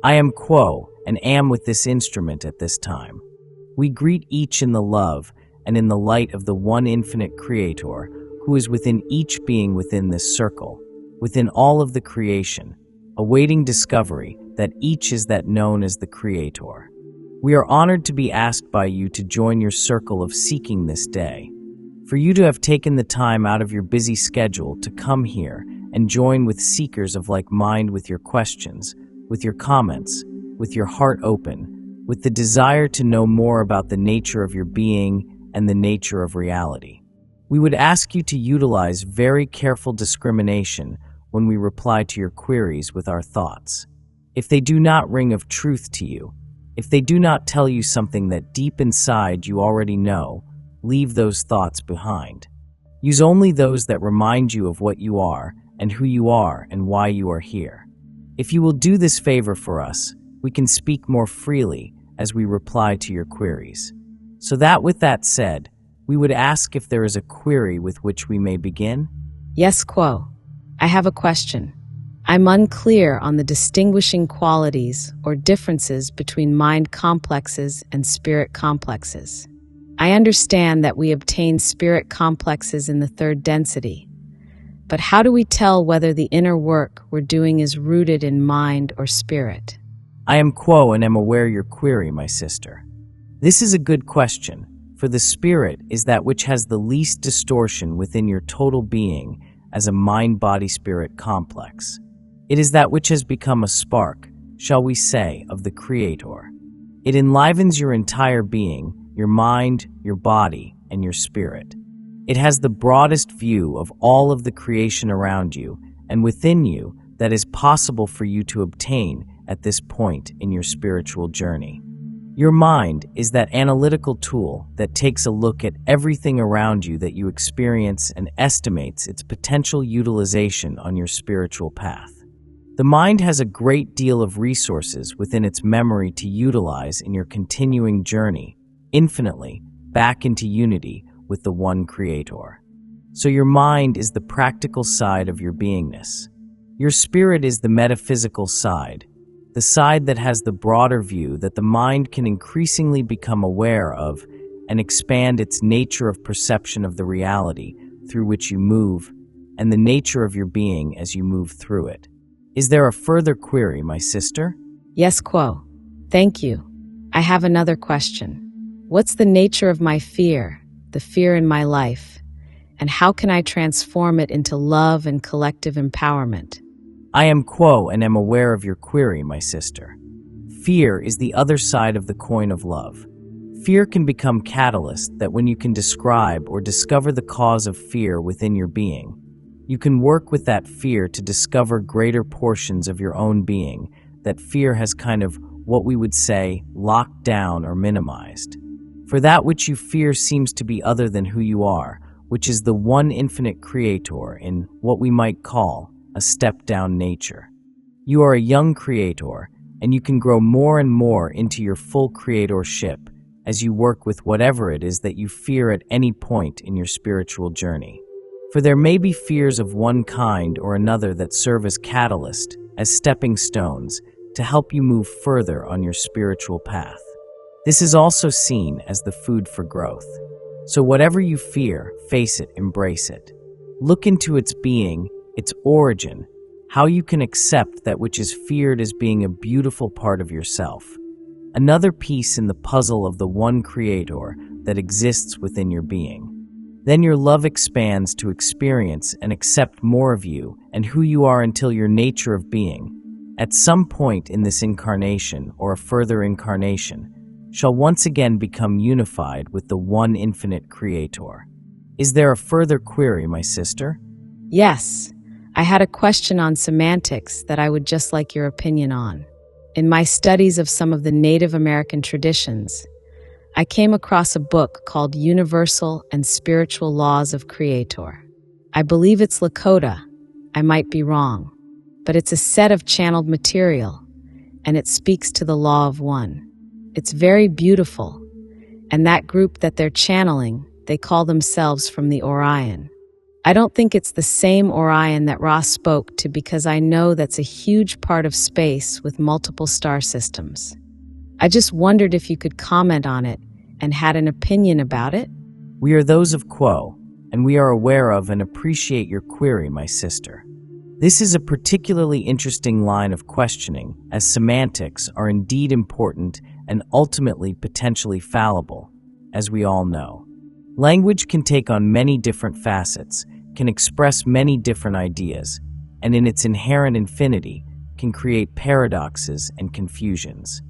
I am Quo, and am with this instrument at this time. We greet each in the love and in the light of the one infinite Creator, who is within each being within this circle, within all of the creation, awaiting discovery that each is that known as the Creator. We are honored to be asked by you to join your circle of seeking this day, for you to have taken the time out of your busy schedule to come here and join with seekers of like mind with your questions, with your comments, with your heart open, with the desire to know more about the nature of your being and the nature of reality. We would ask you to utilize very careful discrimination when we reply to your queries with our thoughts. If they do not ring of truth to you, if they do not tell you something that deep inside you already know, leave those thoughts behind. Use only those that remind you of what you are and who you are and why you are here. If you will do this favor for us, we can speak more freely as we reply to your queries. So that with that said, we would ask if there is a query with which we may begin? Yes, Quo. I have a question. I'm unclear on the distinguishing qualities or differences between mind complexes and spirit complexes. I understand that we obtain spirit complexes in the third density, but how do we tell whether the inner work we're doing is rooted in mind or spirit? I am Quo and am aware your query, my sister. This is a good question, for the spirit is that which has the least distortion within your total being as a mind-body-spirit complex. It is that which has become a spark, shall we say, of the Creator. It enlivens your entire being, your mind, your body, and your spirit. It has the broadest view of all of the creation around you and within you that is possible for you to obtain at this point in your spiritual journey. Your mind is that analytical tool that takes a look at everything around you that you experience and estimates its potential utilization on your spiritual path. The mind has a great deal of resources within its memory to utilize in your continuing journey, infinitely, back into unity with the one Creator. So your mind is the practical side of your beingness. Your spirit is the metaphysical side, the side that has the broader view that the mind can increasingly become aware of and expand its nature of perception of the reality through which you move and the nature of your being as you move through it. Is there a further query, my sister? Yes, Quo. Thank you. I have another question. What's the nature of my fear, the fear in my life, and how can I transform it into love and collective empowerment? I am Quo and am aware of your query, my sister. Fear is the other side of the coin of love. Fear can become catalyst that when you can describe or discover the cause of fear within your being, you can work with that fear to discover greater portions of your own being that fear has kind of, what we would say, locked down or minimized. For that which you fear seems to be other than who you are, which is the one infinite Creator in what we might call a step-down nature. You are a young Creator, and you can grow more and more into your full Creatorship as you work with whatever it is that you fear at any point in your spiritual journey. For there may be fears of one kind or another that serve as catalyst, as stepping stones, to help you move further on your spiritual path. This is also seen as the food for growth. So whatever you fear, face it, embrace it. Look into its being, its origin, how you can accept that which is feared as being a beautiful part of yourself. Another piece in the puzzle of the one Creator that exists within your being. Then your love expands to experience and accept more of you and who you are until your nature of being, at some point in this incarnation or a further incarnation, shall once again become unified with the one infinite Creator. Is there a further query, my sister? Yes, I had a question on semantics that I would just like your opinion on. In my studies of some of the Native American traditions, I came across a book called Universal and Spiritual Laws of Creator. I believe it's Lakota. I might be wrong, but it's a set of channeled material, and it speaks to the law of one. It's very beautiful, and that group that they're channeling, they call themselves from the Orion. I don't think it's the same Orion that Ross spoke to because I know that's a huge part of space with multiple star systems. I just wondered if you could comment on it and had an opinion about it. We are those of Quo, and we are aware of and appreciate your query, my sister. This is a particularly interesting line of questioning, as semantics are indeed important and ultimately potentially fallible, as we all know. Language can take on many different facets, can express many different ideas, and in its inherent infinity, can create paradoxes and confusions.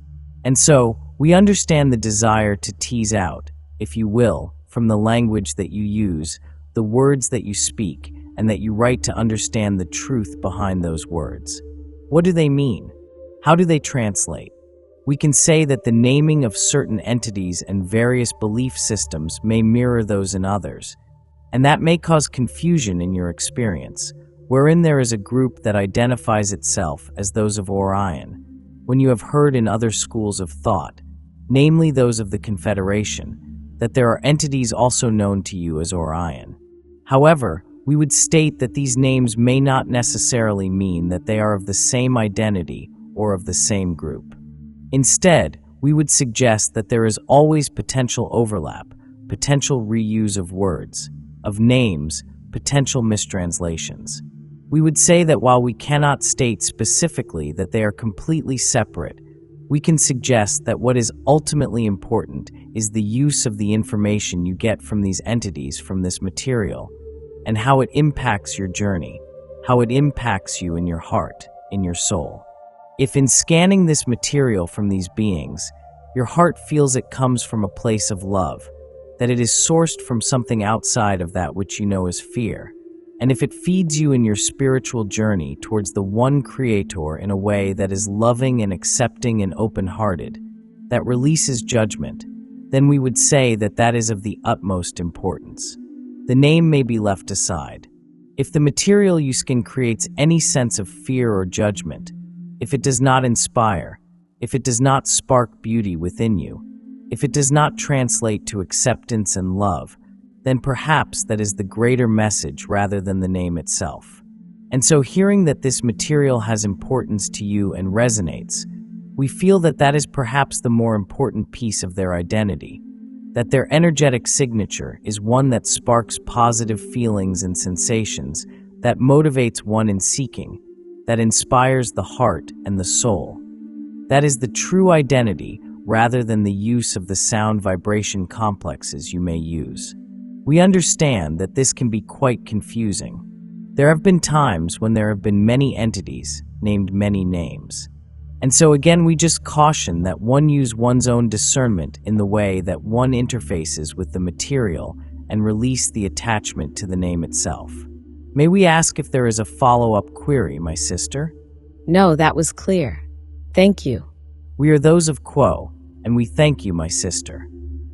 And so, we understand the desire to tease out, if you will, from the language that you use, the words that you speak, and that you write to understand the truth behind those words. What do they mean? How do they translate? We can say that the naming of certain entities and various belief systems may mirror those in others, and that may cause confusion in your experience, wherein there is a group that identifies itself as those of Orion, when you have heard in other schools of thought, namely those of the Confederation, that there are entities also known to you as Orion. However, we would state that these names may not necessarily mean that they are of the same identity or of the same group. Instead, we would suggest that there is always potential overlap, potential reuse of words, of names, potential mistranslations. We would say that while we cannot state specifically that they are completely separate, we can suggest that what is ultimately important is the use of the information you get from these entities from this material, and how it impacts your journey, how it impacts you in your heart, in your soul. If in scanning this material from these beings, your heart feels it comes from a place of love, that it is sourced from something outside of that which you know as fear, and if it feeds you in your spiritual journey towards the one Creator in a way that is loving and accepting and open-hearted, that releases judgment, then we would say that that is of the utmost importance. The name may be left aside. If the material you scan creates any sense of fear or judgment, if it does not inspire, if it does not spark beauty within you, if it does not translate to acceptance and love, then perhaps that is the greater message rather than the name itself. And so hearing that this material has importance to you and resonates, we feel that that is perhaps the more important piece of their identity, that their energetic signature is one that sparks positive feelings and sensations, that motivates one in seeking, that inspires the heart and the soul. That is the true identity rather than the use of the sound vibration complexes you may use. We understand that this can be quite confusing. There have been times when there have been many entities named many names. And so again, we just caution that one use one's own discernment in the way that one interfaces with the material and release the attachment to the name itself. May we ask if there is a follow-up query, my sister? No, that was clear. Thank you. We are those of Quo, and we thank you, my sister.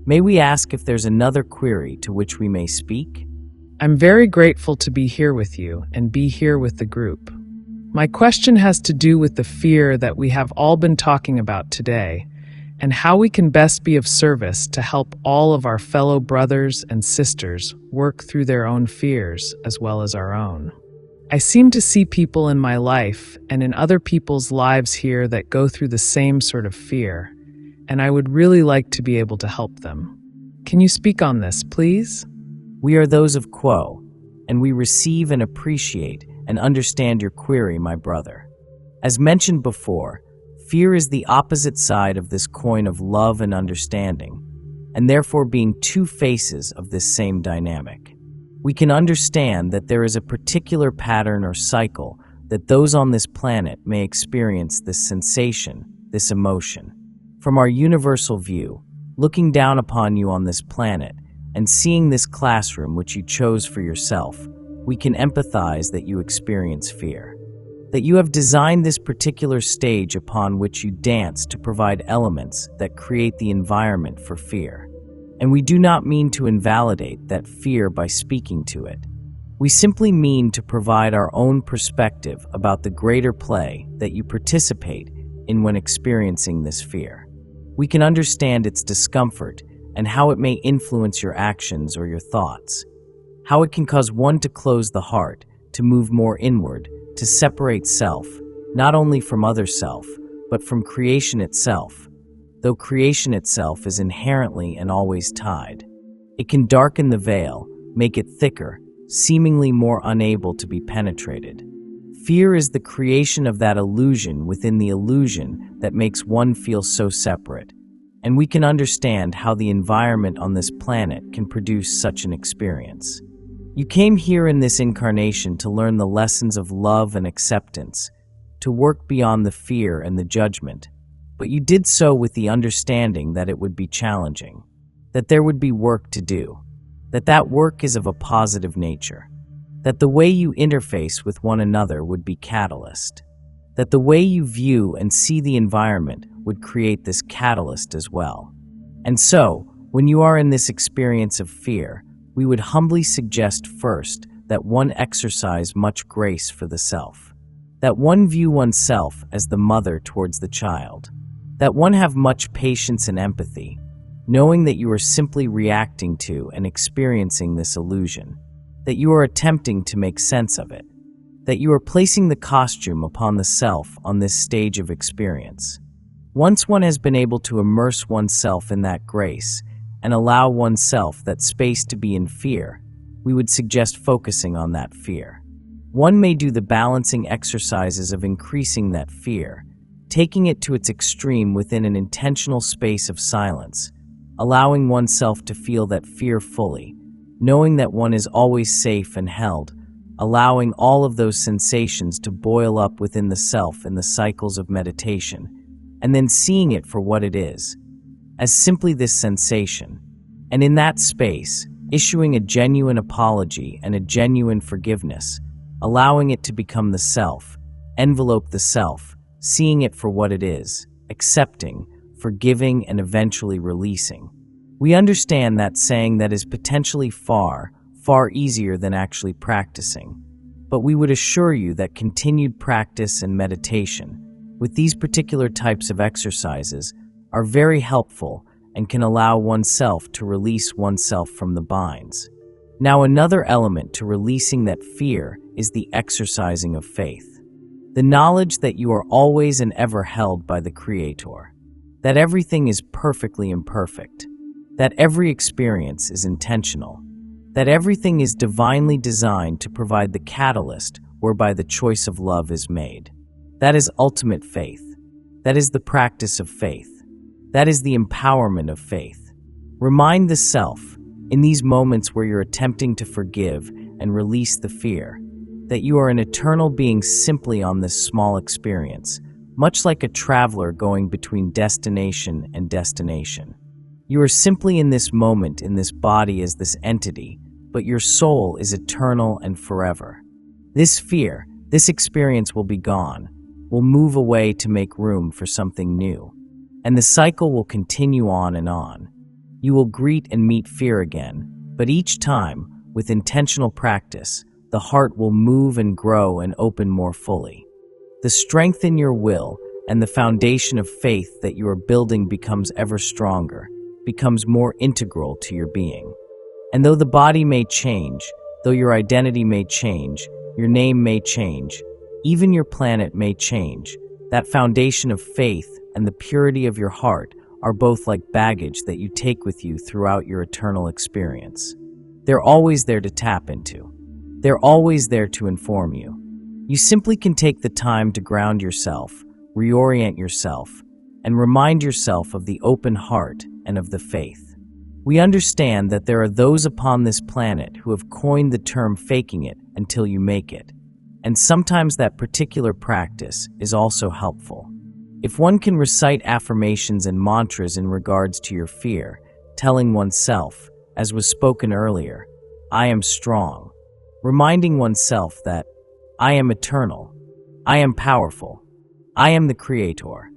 May we ask if there's another query to which we may speak? I'm very grateful to be here with you and be here with the group. My question has to do with the fear that we have all been talking about today and how we can best be of service to help all of our fellow brothers and sisters work through their own fears as well as our own. I seem to see people in my life and in other people's lives here that go through the same sort of fear, and I would really like to be able to help them. Can you speak on this, please? We are those of Quo, and we receive and appreciate and understand your query, my brother. As mentioned before, fear is the opposite side of this coin of love and understanding, and therefore being two faces of this same dynamic. We can understand that there is a particular pattern or cycle that those on this planet may experience this sensation, this emotion. From our universal view, looking down upon you on this planet and seeing this classroom which you chose for yourself, we can empathize that you experience fear, that you have designed this particular stage upon which you dance to provide elements that create the environment for fear. And we do not mean to invalidate that fear by speaking to it. We simply mean to provide our own perspective about the greater play that you participate in when experiencing this fear. We can understand its discomfort and how it may influence your actions or your thoughts. how it can cause one to close the heart, to move more inward, to separate self, not only from other self, but from creation itself, though creation itself is inherently and always tied. It can darken the veil, make it thicker, seemingly more unable to be penetrated. Fear is the creation of that illusion within the illusion that makes one feel so separate, and we can understand how the environment on this planet can produce such an experience. You came here in this incarnation to learn the lessons of love and acceptance, to work beyond the fear and the judgment, but you did so with the understanding that it would be challenging, that there would be work to do, that work is of a positive nature, that the way you interface with one another would be catalyst, that the way you view and see the environment would create this catalyst as well. And so, when you are in this experience of fear, we would humbly suggest first that one exercise much grace for the self, that one view oneself as the mother towards the child, that one have much patience and empathy, knowing that you are simply reacting to and experiencing this illusion, that you are attempting to make sense of it, that you are placing the costume upon the self on this stage of experience. Once one has been able to immerse oneself in that grace and allow oneself that space to be in fear, we would suggest focusing on that fear. One may do the balancing exercises of increasing that fear, taking it to its extreme within an intentional space of silence, allowing oneself to feel that fear fully, knowing that one is always safe and held, allowing all of those sensations to boil up within the self in the cycles of meditation, and then seeing it for what it is, as simply this sensation, and in that space, issuing a genuine apology and a genuine forgiveness, allowing it to become the self, envelope the self, seeing it for what it is, accepting, forgiving, and eventually releasing. We understand that saying that is potentially far easier than actually practicing, but we would assure you that continued practice and meditation with these particular types of exercises are very helpful and can allow oneself to release oneself from the binds. Now, another element to releasing that fear is the exercising of faith. The knowledge that you are always and ever held by the Creator, that everything is perfectly imperfect, that every experience is intentional, that everything is divinely designed to provide the catalyst whereby the choice of love is made. That is ultimate faith. That is the practice of faith. That is the empowerment of faith. Remind the self, in these moments where you're attempting to forgive and release the fear, that you are an eternal being simply on this small experience, much like a traveler going between destination and destination. You are simply in this moment in this body as this entity, but your soul is eternal and forever. This fear, this experience will be gone, will move away to make room for something new, and the cycle will continue on and on. You will greet and meet fear again, but each time, with intentional practice, the heart will move and grow and open more fully. The strength in your will and the foundation of faith that you are building becomes ever stronger, becomes more integral to your being. And though the body may change, though your identity may change, your name may change, even your planet may change, that foundation of faith and the purity of your heart are both like baggage that you take with you throughout your eternal experience. They're always there to tap into. They're always there to inform you. You simply can take the time to ground yourself, reorient yourself, and remind yourself of the open heart and of the faith. We understand that there are those upon this planet who have coined the term faking it until you make it, and sometimes that particular practice is also helpful. If one can recite affirmations and mantras in regards to your fear, telling oneself, as was spoken earlier, I am strong, reminding oneself that I am eternal, I am powerful, I am the Creator,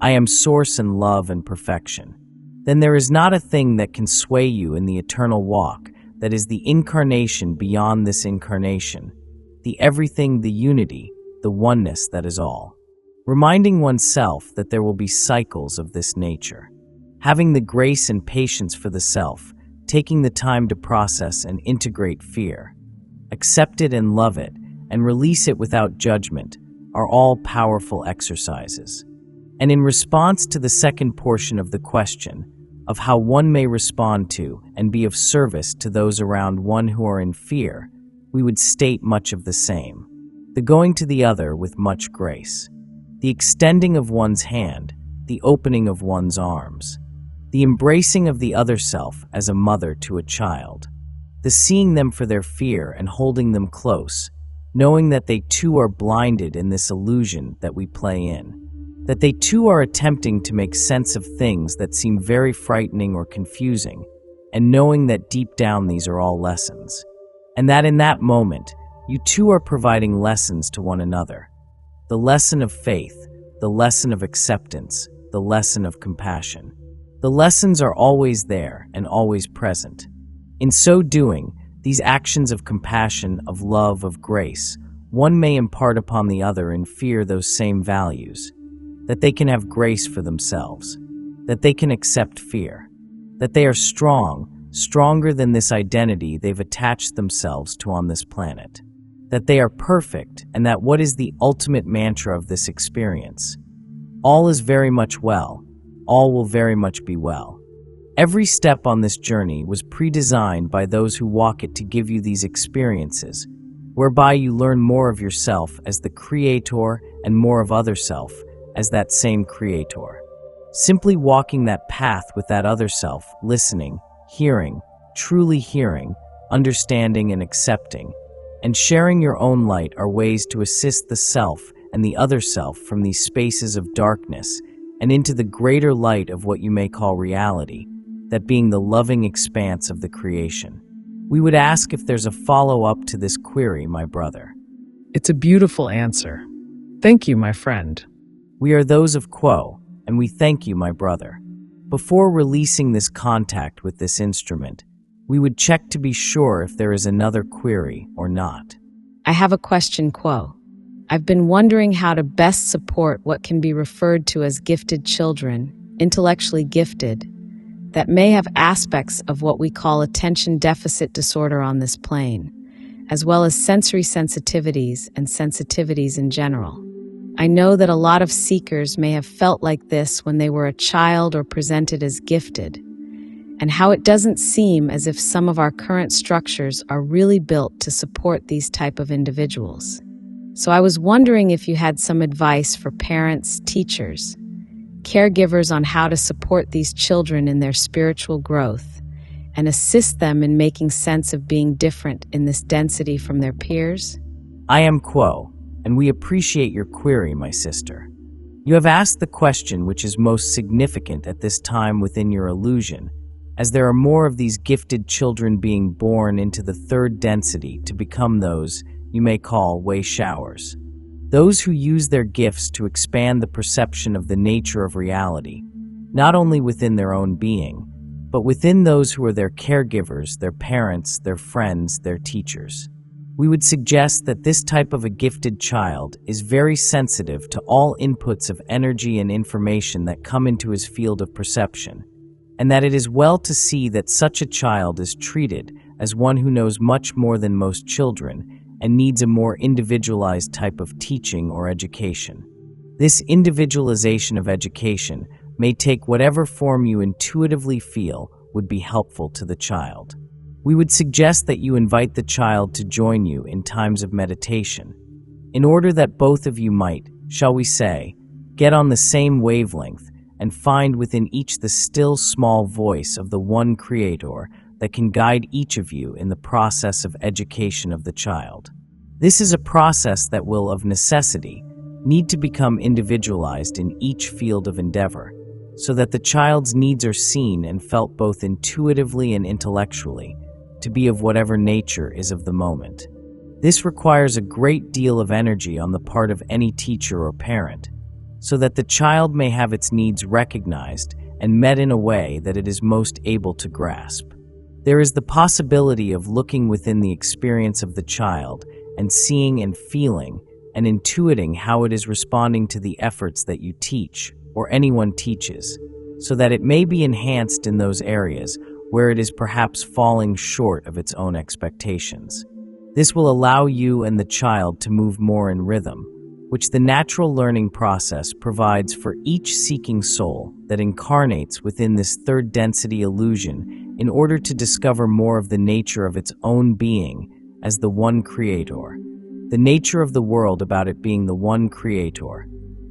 I am source and love and perfection, then there is not a thing that can sway you in the eternal walk that is the incarnation beyond this incarnation, the everything, the unity, the oneness that is all. Reminding oneself that there will be cycles of this nature. Having the grace and patience for the self, taking the time to process and integrate fear, accept it and love it, and release it without judgment are all powerful exercises. And in response to the second portion of the question, of how one may respond to and be of service to those around one who are in fear, we would state much of the same. The going to the other with much grace, the extending of one's hand, the opening of one's arms, the embracing of the other self as a mother to a child, the seeing them for their fear and holding them close, knowing that they too are blinded in this illusion that we play in, that they too are attempting to make sense of things that seem very frightening or confusing, and knowing that deep down these are all lessons, and that in that moment, you too are providing lessons to one another. The lesson of faith, the lesson of acceptance, the lesson of compassion. The lessons are always there and always present. In so doing, these actions of compassion, of love, of grace, one may impart upon the other in fear those same values, that they can have grace for themselves, that they can accept fear, that they are strong, stronger than this identity they've attached themselves to on this planet, that they are perfect, and that what is the ultimate mantra of this experience? All is very much well, all will very much be well. Every step on this journey was pre-designed by those who walk it to give you these experiences, whereby you learn more of yourself as the creator and more of other self as that same creator. Simply walking that path with that other self, listening, hearing, truly hearing, understanding and accepting, and sharing your own light are ways to assist the self and the other self from these spaces of darkness and into the greater light of what you may call reality, that being the loving expanse of the creation. We would ask if there's a follow-up to this query, my brother. It's a beautiful answer. Thank you, my friend. We are those of Quo, and we thank you, my brother. Before releasing this contact with this instrument, we would check to be sure if there is another query or not. I have a question, Quo. I've been wondering how to best support what can be referred to as gifted children, intellectually gifted, that may have aspects of what we call attention deficit disorder on this plane, as well as sensory sensitivities and sensitivities in general. I know that a lot of seekers may have felt like this when they were a child or presented as gifted, and how it doesn't seem as if some of our current structures are really built to support these type of individuals. So I was wondering if you had some advice for parents, teachers, caregivers on how to support these children in their spiritual growth and assist them in making sense of being different in this density from their peers? I am Quo, and we appreciate your query, my sister. You have asked the question which is most significant at this time within your illusion, as there are more of these gifted children being born into the third density to become those you may call way showers. Those who use their gifts to expand the perception of the nature of reality, not only within their own being, but within those who are their caregivers, their parents, their friends, their teachers. We would suggest that this type of a gifted child is very sensitive to all inputs of energy and information that come into his field of perception, and that it is well to see that such a child is treated as one who knows much more than most children and needs a more individualized type of teaching or education. This individualization of education may take whatever form you intuitively feel would be helpful to the child. We would suggest that you invite the child to join you in times of meditation, in order that both of you might, shall we say, get on the same wavelength and find within each the still small voice of the one Creator that can guide each of you in the process of education of the child. This is a process that will, of necessity, need to become individualized in each field of endeavor, so that the child's needs are seen and felt both intuitively and intellectually, to be of whatever nature is of the moment. This requires a great deal of energy on the part of any teacher or parent, so that the child may have its needs recognized and met in a way that it is most able to grasp. There is the possibility of looking within the experience of the child and seeing and feeling and intuiting how it is responding to the efforts that you teach or anyone teaches, so that it may be enhanced in those areas where it is perhaps falling short of its own expectations. This will allow you and the child to move more in rhythm, which the natural learning process provides for each seeking soul that incarnates within this third density illusion in order to discover more of the nature of its own being as the one creator, the nature of the world about it being the one creator,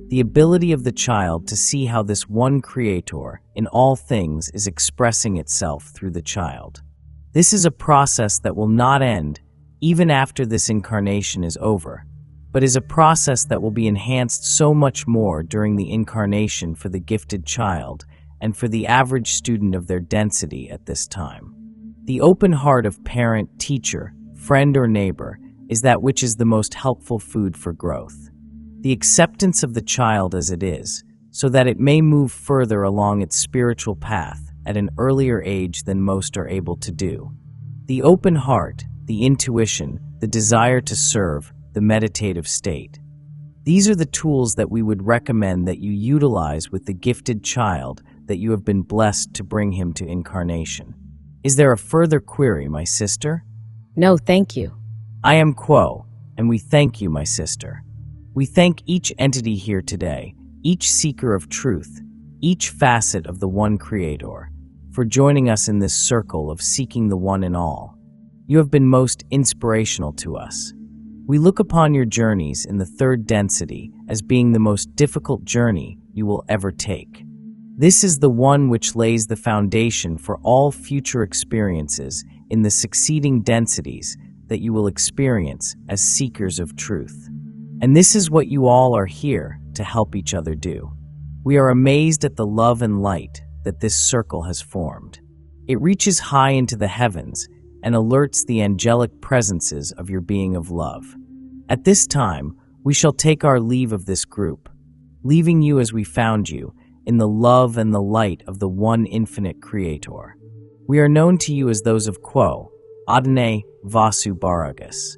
the ability of the child to see how this one creator in all things is expressing itself through the child. This is a process that will not end even after this incarnation is over, but is a process that will be enhanced so much more during the incarnation for the gifted child and for the average student of their density at this time. The open heart of parent, teacher, friend, or neighbor is that which is the most helpful food for growth. The acceptance of the child as it is, so that it may move further along its spiritual path at an earlier age than most are able to do. The open heart, the intuition, the desire to serve, the meditative state. These are the tools that we would recommend that you utilize with the gifted child that you have been blessed to bring him to incarnation. Is there a further query, my sister? No, thank you. I am Quo, and we thank you, my sister. We thank each entity here today, each seeker of truth, each facet of the one creator, for joining us in this circle of seeking the one in all. You have been most inspirational to us. We look upon your journeys in the third density as being the most difficult journey you will ever take. This is the one which lays the foundation for all future experiences in the succeeding densities that you will experience as seekers of truth. And this is what you all are here to help each other do. We are amazed at the love and light that this circle has formed. It reaches high into the heavens and alerts the angelic presences of your being of love. At this time, we shall take our leave of this group, leaving you as we found you, in the love and the light of the one infinite creator. We are known to you as those of Quo, Adonai Vasu Baragas.